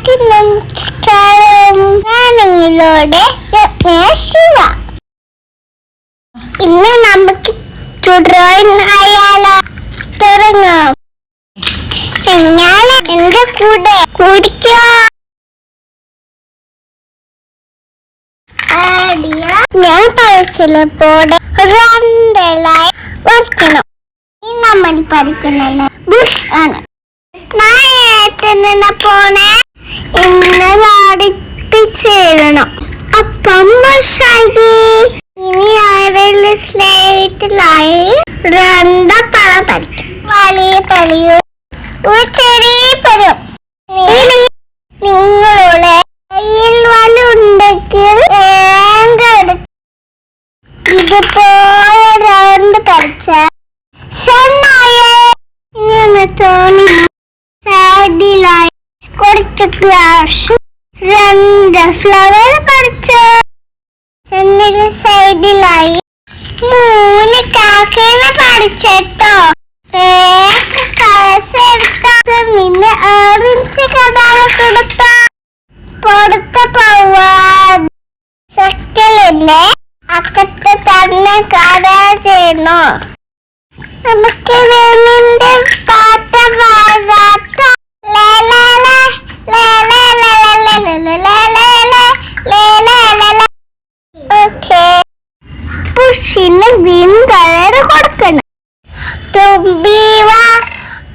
എല്ലാവർക്കും നമസ്കാരം. ഞാൻ നിങ്ങളോട് ശിവ. ഇന്ന് നമുക്ക് ഡ്രോയിങ് ആയാലോ? തുടങ്ങാം. ഞാൻ എന്റെ കൂടെ കുടിക്കോ? ഞാൻ പഠിച്ചപ്പോടെ രണ്ടായി വയ്ക്കണം. നമ്മൾ പഠിക്കുന്നത് ബുഷ് ആണ്. ഞാൻ പോണെ ഇന്ന് അടുപ്പിച്ചിടണം. അപ്പം ബുഷായി. ഇനി ആരെങ്കിലും സ്ലേറ്റിലായി രണ്ടപ്പഴം പഠിക്കും. വലിയ പലിയും ഒരു ചെറിയ പഴം. നിങ്ങളുടെ കയ്യിൽ വലുണ്ടെങ്കിൽ ഇതുപോലെ രണ്ട് പഠിച്ച തോന്നി സൈഡിലായി കുറച്ച് ഗ്ലാസ് രണ്ട് ഫ്ലവർ പഠിച്ച സൈഡിലായി 3 കാക്കേനെ പഠിച്ചോ. പിന്നെ ഓറഞ്ച് കഥാവ് കൊടുത്ത പോവാൻ സക്കലിന്റെ അക്കത്ത് തന്നെ കഥ ചെയ്യുന്നു. നമുക്ക് വേണിന്റെ പാട്ട് പാടാത്ത ഓക്കെ. പുഷിന് ഗ്രീൻ കളർ കൊടുക്കണം. തുമ്പിവ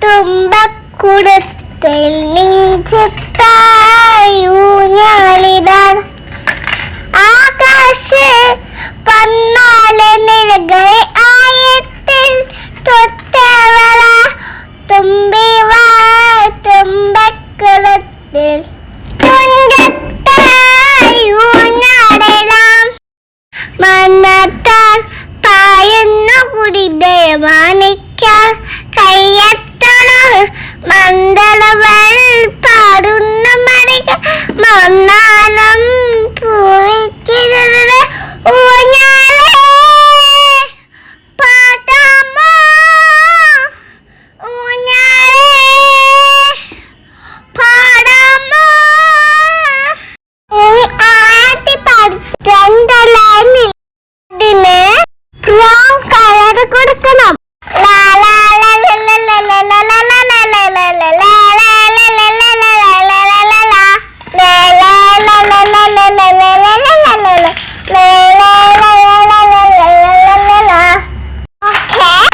തുമ്പക്കുടത്തിൽ നെഞ്ചത്തായൂഞ്ഞാലിടാൻ ആകാശ പന്നാലെ നിലകൾ ആയത്തിൽ തൊട്ടവള തുമ്പിവ തുമ്പക്കുടത്തിൽ തുഞ്ചത്തായൂഞ്ഞാലിടാം മണ്ണത്താൽ പായുന്ന കുടിടെ മാണിക്കാൻ കയ്യെത്തണം. മണ്ഡലവൽ പാടുന്ന മണിക മണ്ണാനം പൂവിക്കുന്നത് ഊഞ്ഞാലേ പാടാമോ ഊഞ്ഞാലേ പാടാമോ. ആദ്യം പഠിച്ചിട്ടുണ്ടല്ലേ ഇതിന് ബ്രൗൺ കളർ കൊടുക്കണം.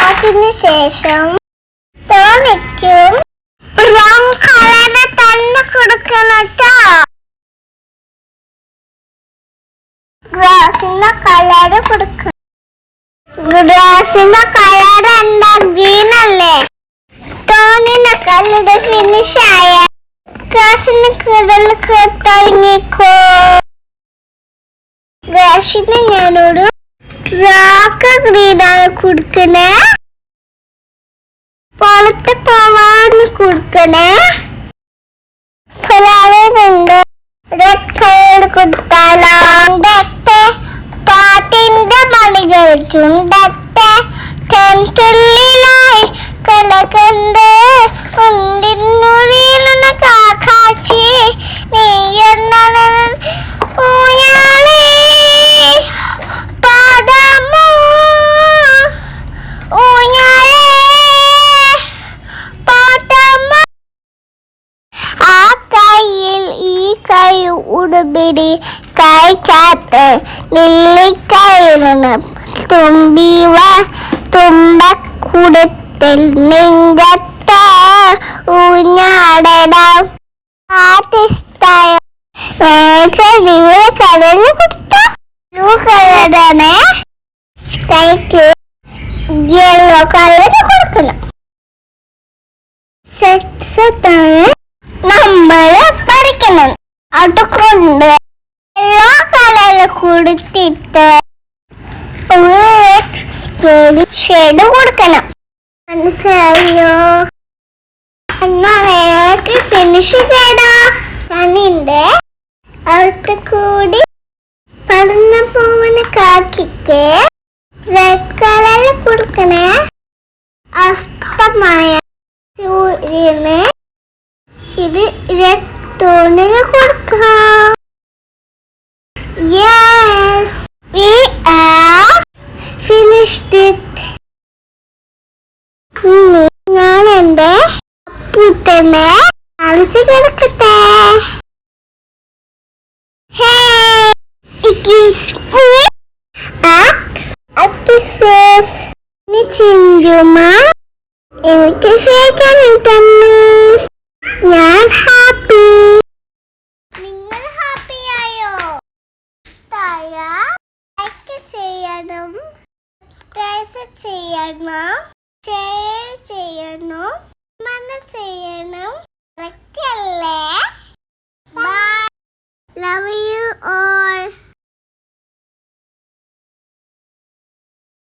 അതിനുശേഷം തോന്നിക്കും ബ്രൗൺ കളർ തന്നെ കൊടുക്കണം. ഗ്രാസിന്റെ കളർ കൊടുക്കണം. ഗ്രാസിന്റെ കളർ എന്താ? ഗ്രീൻ അല്ലേ? തോന്നിന്റെ കളർ ഫിനിഷ് ആയ ഗ്രാസിന് കടൽ തുടങ്ങിക്കോ. ഗ്രാസിന് ഞാനൊരു ഡാർക്ക് ഗ്രീനാണ് കൊടുക്കണേ. പുറത്ത് പോവാൻ കൊടുക്കണേ. ഫ്ലവർ ഉണ്ട്. റെഡ് കളർ കൊടുത്താലോ? പാട്ടിന്റെ മണികൾ ചുണ്ടത്തെ തെൻതുള്ളിലായി കലകണ്ട് ഉണ്ടിനുറിയുന്ന കാക്കാച്ചി നീയെന്ന ഊഞ്ഞാലേ പാടാമോ ഊഞ്ഞാലേ പാടാമോ. ആ കയ്യിൽ ഈ കൈ ഉടുപിടി കൈക്കാത്ത് നെല്ലിക്കയിലാണ് തുമ്പിവ തുമ്പക്കുടത്തിൽ നെഞ്ചത്ത ഊഞ്ഞാടണം. ആർട്ടിസ്റ്റായ കടലിൽ കൊടുത്ത ബ്ലൂ കളറാണ്. സ്കൈക്ക് യെല്ലോ കളർ കൊടുക്കണം. സെറ്റാണ് നമ്മൾ പഠിക്കണം. അതുകൊണ്ട് യെല്ലോ കളർ കൊടുത്തിട്ട് ഷെയ്ഡ് കൊടുക്കണം. മനസ്സിലായോ? എന്നാ വേഗം ഫിനിഷ് ചെയ്തോ. കണ്ണിന്റെ അടുത്ത് കൂടി പറന്നു പോകുന്ന കാക്കിക്ക് റെഡ് കളർ കൊടുക്കണേ. അസ്തമായ സൂര്യന് ഇത് റെഡ് തൂണിൽ കൊടുക്കാം. Yes, we are finished it. ഇനി ഞാൻ എന്റെ അപ്പൂട്ടനെ കാണിച്ചു കിടക്കട്ടെ. Hey, it is food. Kisses. ഇനി ചിഞ്ചുമ്മ എനിക്ക് ഷേക്കാൻ തന്നു. ഞാൻ ഹാപ്പി. നിങ്ങൾ ഹാപ്പിയായോ? ലൈക്ക് ചെയ്യണം, സബ്സ്ക്രൈബ് ചെയ്യണം, ഷെയർ ചെയ്യണം, കമന്റ് ചെയ്യണം. മറക്കല്ലേ. Bye. Love you all.